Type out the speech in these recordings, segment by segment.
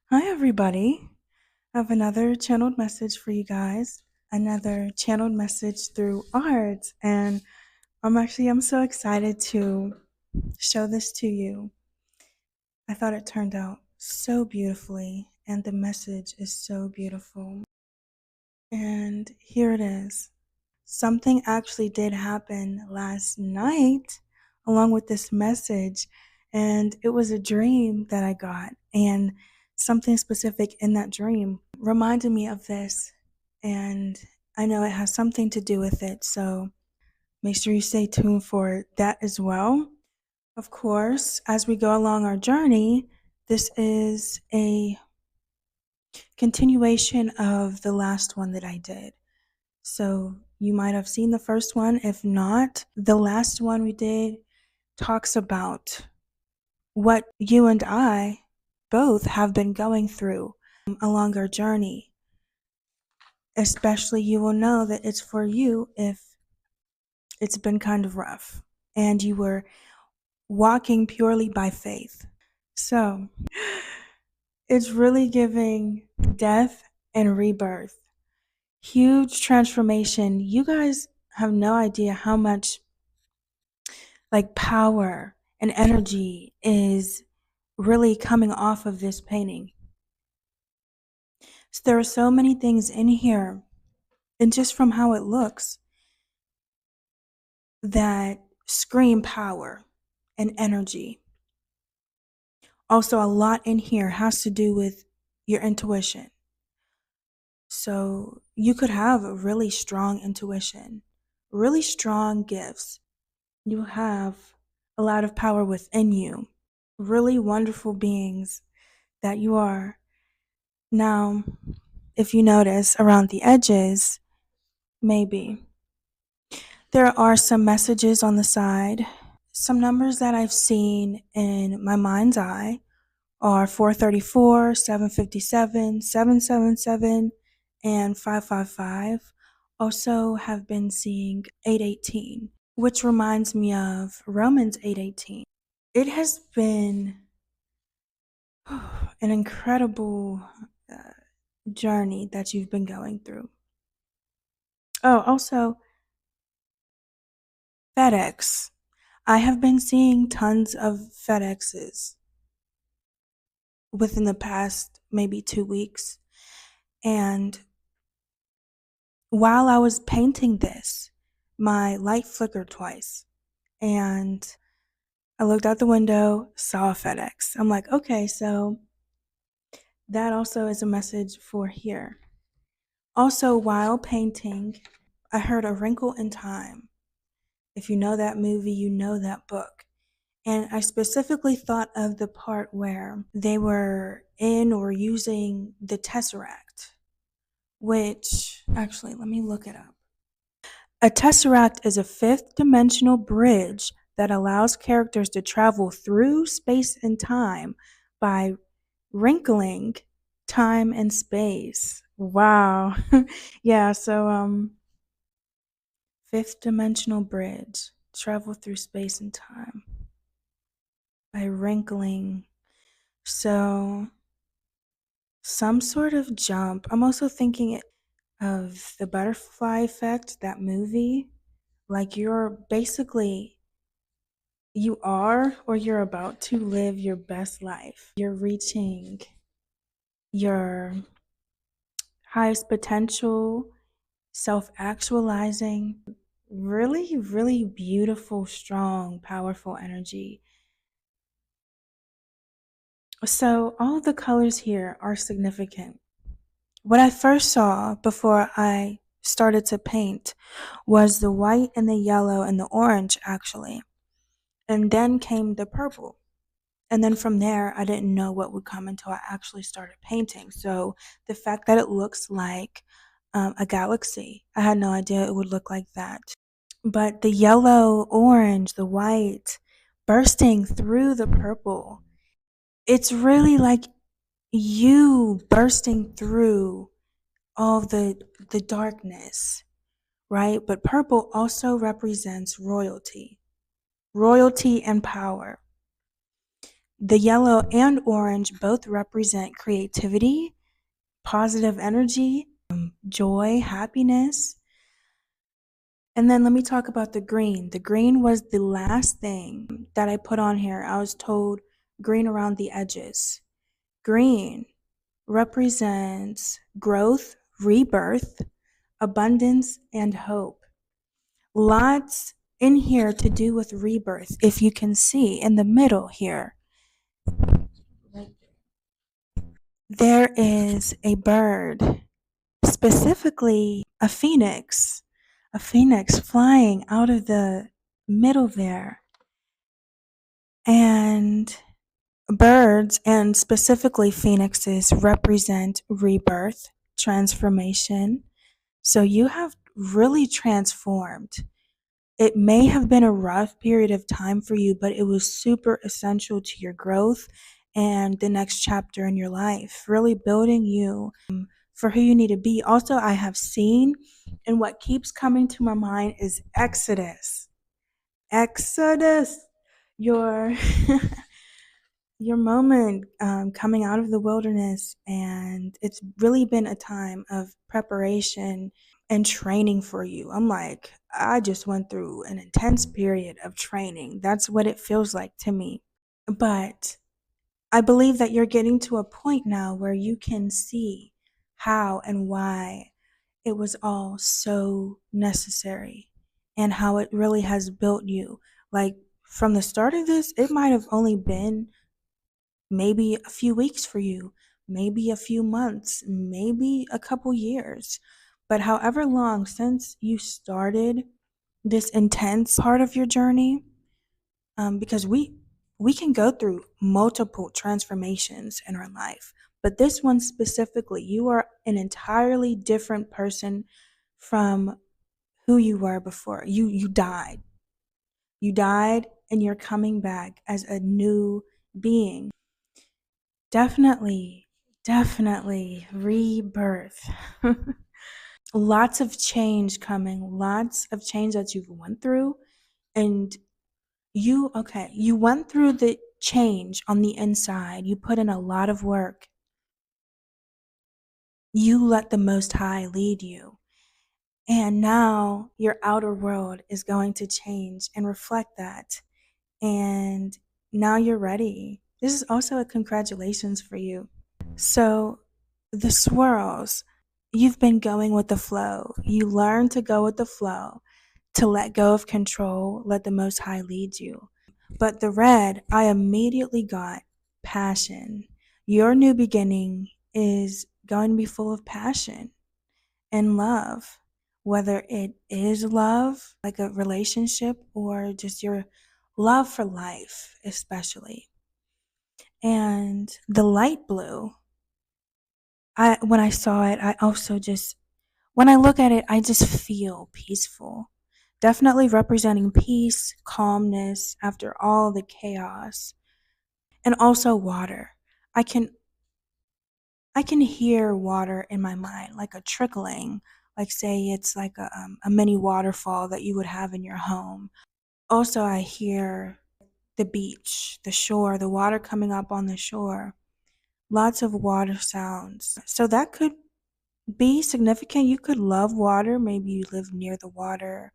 Hi, everybody. I have another channeled message for you guys, another channeled message through art. And I'm so excited to show this to you. I thought it turned out so beautifully, and the message is so beautiful. And here it is. Something actually did happen last night along with this message, and it was a dream that I got, and something specific in that dream reminded me of this, and I know it has something to do with it, so make sure you stay tuned for that as well. Of course, as we go along our journey, this is a continuation of the last one that I did. So you might have seen the first one. If not, the last one we did talks about what you and I both have been going through along our journey. Especially, you will know that it's for you if it's been kind of rough and you were walking purely by faith. So it's really giving death and rebirth. Huge transformation. You guys have no idea how much power and energy is really coming off of this painting. So there are so many things in here, and just from how it looks, that scream power and energy. Also, a lot in here has to do with your intuition. So you could have a really strong intuition, really strong gifts. You have a lot of power within you, really wonderful beings that you are. Now, if you notice around the edges, maybe there are some messages on the side. Some numbers that I've seen in my mind's eye are 434, 757, 777, and 555. Also have been seeing 818, which reminds me of Romans 8:18. It has been an incredible journey that you've been going through. Oh, also, FedEx. I have been seeing tons of FedExes within the past maybe 2 weeks. And while I was painting this, my light flickered twice. And I looked out the window, saw a FedEx. I'm like, okay, so that also is a message for here. Also, while painting, I heard A Wrinkle in Time. If you know that movie, you know that book. And I specifically thought of the part where they were in or using the Tesseract, which actually, let me look it up. A Tesseract is a fifth dimensional bridge that allows characters to travel through space and time by wrinkling time and space. Wow. Yeah, so fifth dimensional bridge, travel through space and time by wrinkling. So some sort of jump. I'm also thinking of the butterfly effect, that movie. Like you are or you're about to live your best life. You're reaching your highest potential, self actualizing. Really, really beautiful, strong, powerful energy. So, all the colors here are significant. What I first saw before I started to paint was the white and the yellow and the orange, actually. And then came the purple. And then from there, I didn't know what would come until I actually started painting. So the fact that it looks like a galaxy, I had no idea it would look like that. But the yellow, orange, the white bursting through the purple, it's really like you bursting through all the darkness, right? But purple also represents royalty and power. The yellow and orange both represent creativity, positive energy, joy, happiness. And then let me talk about the green. The green was the last thing that I put on here. I was told green around the edges. Green represents growth, rebirth, abundance, and hope. Lots in here to do with rebirth. If you can see in the middle here, there is a bird, specifically a phoenix flying out of the middle there. And birds, and specifically phoenixes, represent rebirth, transformation. So you have really transformed. It may have been a rough period of time for you, but it was super essential to your growth and the next chapter in your life, really building you for who you need to be. Also, I have seen, and what keeps coming to my mind is Exodus. Exodus, your your moment coming out of the wilderness, and it's really been a time of preparation and training for you. I'm like, I just went through an intense period of training. That's what it feels like to me. But I believe that you're getting to a point now where you can see how and why it was all so necessary and how it really has built you. Like from the start of this, it might have only been maybe a few weeks for you, maybe a few months, maybe a couple years. But however long since you started this intense part of your journey, because we can go through multiple transformations in our life, but this one specifically, you are an entirely different person from who you were before. You died, and you're coming back as a new being. Definitely, definitely rebirth. Lots of change coming, lots of change that you've went through. And you went through the change on the inside. You put in a lot of work. You let the Most High lead you. And now your outer world is going to change and reflect that. And now you're ready. This is also a congratulations for you. So, the swirls, you've been going with the flow. You learn to go with the flow, to let go of control, let the Most High lead you. But the red, I immediately got passion. Your new beginning is going to be full of passion and love, whether it is love, like a relationship, or just your love for life, especially. And the light blue, when I saw it, I also just, when I look at it, I just feel peaceful. Definitely representing peace, calmness after all the chaos. And also water. I can I can hear water in my mind, like a trickling, like say it's like a mini waterfall that you would have in your home. Also, I hear the beach, the shore, the water coming up on the shore. Lots of water sounds. So that could be significant. You could love water. Maybe you live near the water.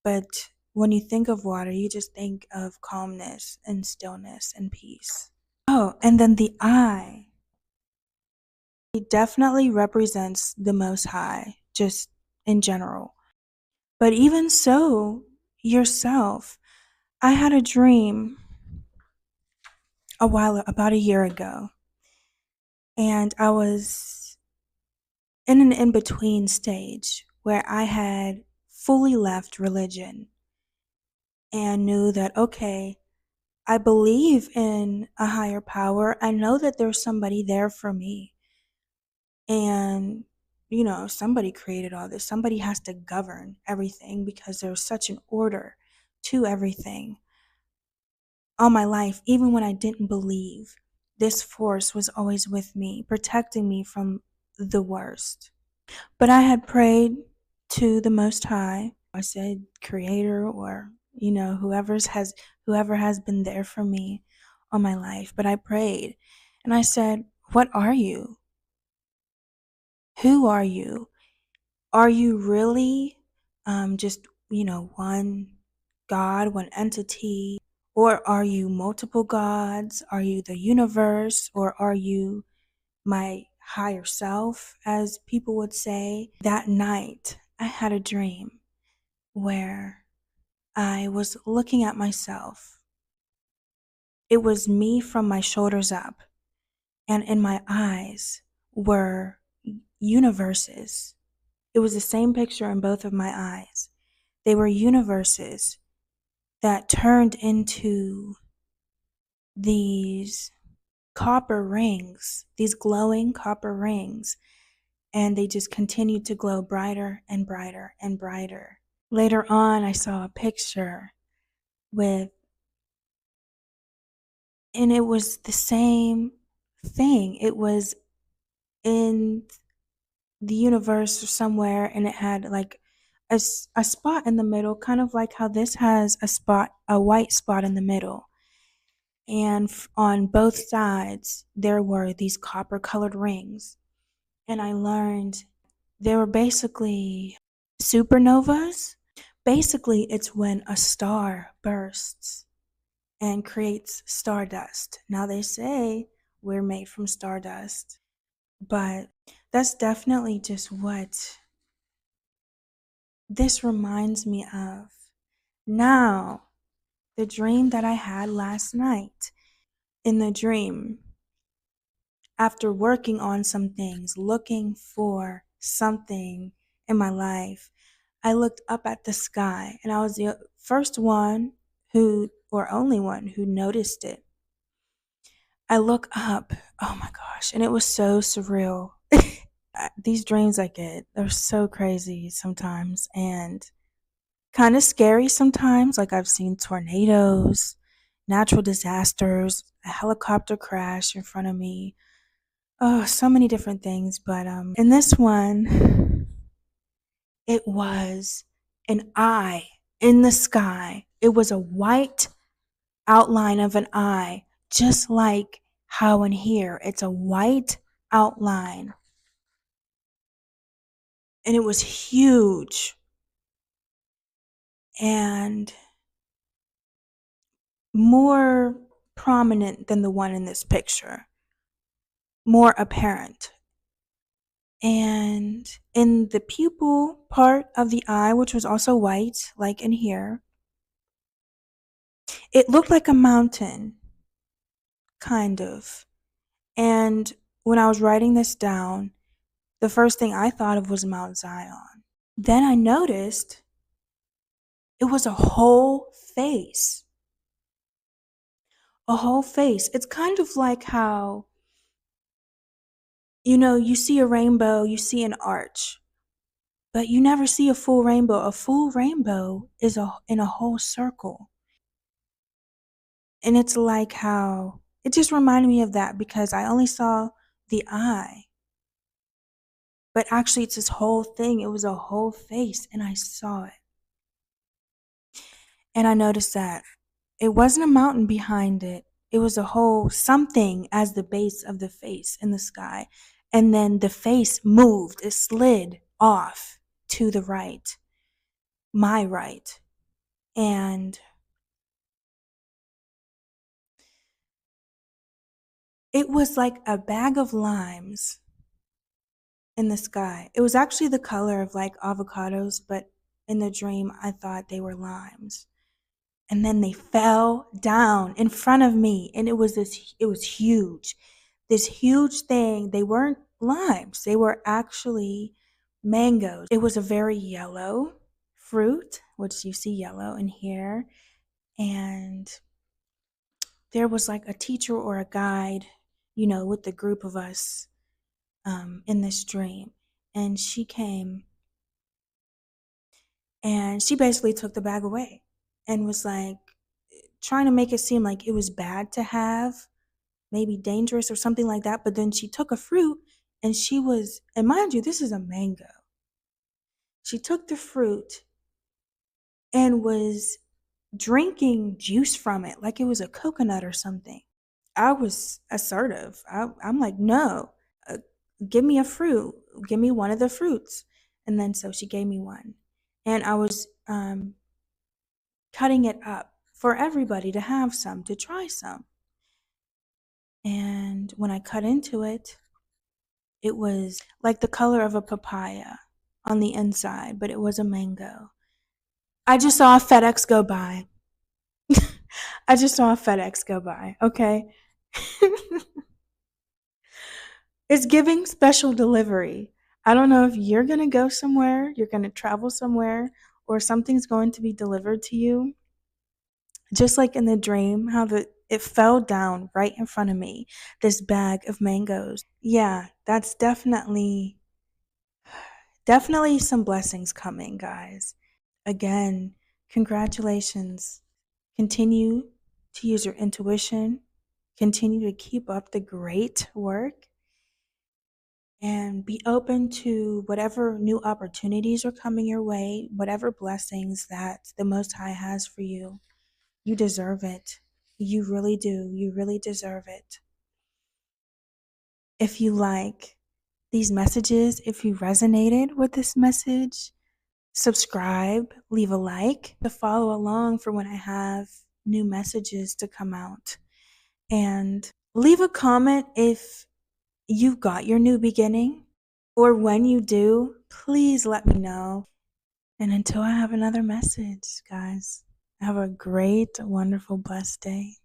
But when you think of water, you just think of calmness and stillness and peace. Oh, and then the eye. It definitely represents the Most High, just in general. But even so, yourself. I had a dream about a year ago, and I was in an in-between stage where I had fully left religion and knew that, okay, I believe in a higher power. I know that there's somebody there for me. And, somebody created all this. Somebody has to govern everything because there's such an order to everything. All my life, even when I didn't believe, this force was always with me, protecting me from the worst. But I had prayed to the Most High. I said, Creator, or whoever has been there for me on my life, but I prayed and I said, what are you? Who are you? Are you really just, one God, one entity? Or are you multiple gods? Are you the universe? Or are you my higher self, as people would say? That night, I had a dream where I was looking at myself. It was me from my shoulders up, and in my eyes were universes. It was the same picture in both of my eyes. They were universes that turned into these copper rings, these glowing copper rings, and they just continued to glow brighter and brighter and brighter. Later on, I saw a picture and it was the same thing. It was in the universe or somewhere, and it had like a spot in the middle, kind of like how this has a white spot in the middle. And on both sides, there were these copper colored rings. And I learned they were basically supernovas. Basically, it's when a star bursts and creates stardust. Now, they say we're made from stardust, but that's definitely just what this reminds me of. Now, the dream that I had last night. In the dream, after working on some things, looking for something in my life, I looked up at the sky, and I was the first one or only one who noticed it. I look up, oh my gosh, and it was so surreal. These dreams I get, they're so crazy sometimes and kind of scary sometimes. Like, I've seen tornadoes, natural disasters, a helicopter crash in front of me. Oh, so many different things. But in this one, it was an eye in the sky. It was a white outline of an eye, just like how in here it's a white outline. And it was huge and more prominent than the one in this picture, more apparent. And in the pupil part of the eye, which was also white, like in here, it looked like a mountain, kind of. And when I was writing this down, the first thing I thought of was Mount Zion. Then I noticed it was a whole face. A whole face. It's kind of like how, you see a rainbow, you see an arch, but you never see a full rainbow. A full rainbow is in a whole circle. And it's like how it just reminded me of that, because I only saw the eye. But actually, it's this whole thing. It was a whole face, and I saw it. And I noticed that it wasn't a mountain behind it. It was a whole something as the base of the face in the sky. And then the face moved. It slid off to the right, my right. And it was like a bag of limes in the sky. It was actually the color of like avocados, but in the dream, I thought they were limes. And then they fell down in front of me, and it was huge. This huge thing. They weren't limes. They were actually mangoes. It was a very yellow fruit, which you see yellow in here. And there was like a teacher or a guide, with the group of us in this dream. And she came and she basically took the bag away and was like trying to make it seem like it was bad to have, maybe dangerous or something like that. But then she took a fruit and and mind you, this is a mango. She took the fruit and was drinking juice from it like it was a coconut or something. I was assertive. I'm like, no, uh, give me a fruit. Give me one of the fruits. And then so she gave me one. And I was cutting it up for everybody to have some, to try some. And when I cut into it, it was like the color of a papaya on the inside, but it was a mango. I just saw a FedEx go by. I just saw a FedEx go by, okay? It's giving special delivery. I don't know if you're going to go somewhere, you're going to travel somewhere, or something's going to be delivered to you. Just like in the dream, how it fell down right in front of me, this bag of mangoes. Yeah, that's definitely some blessings coming, guys. Again, congratulations. Continue to use your intuition. Continue to keep up the great work and be open to whatever new opportunities are coming your way, whatever blessings that the Most High has for you. You deserve it. You really do. You really deserve it. If you like these messages, if you resonated with this message, subscribe, leave a like to follow along for when I have new messages to come out. And leave a comment if you got your new beginning, or when you do, please let me know. And until I have another message, guys, have a great, wonderful, blessed day.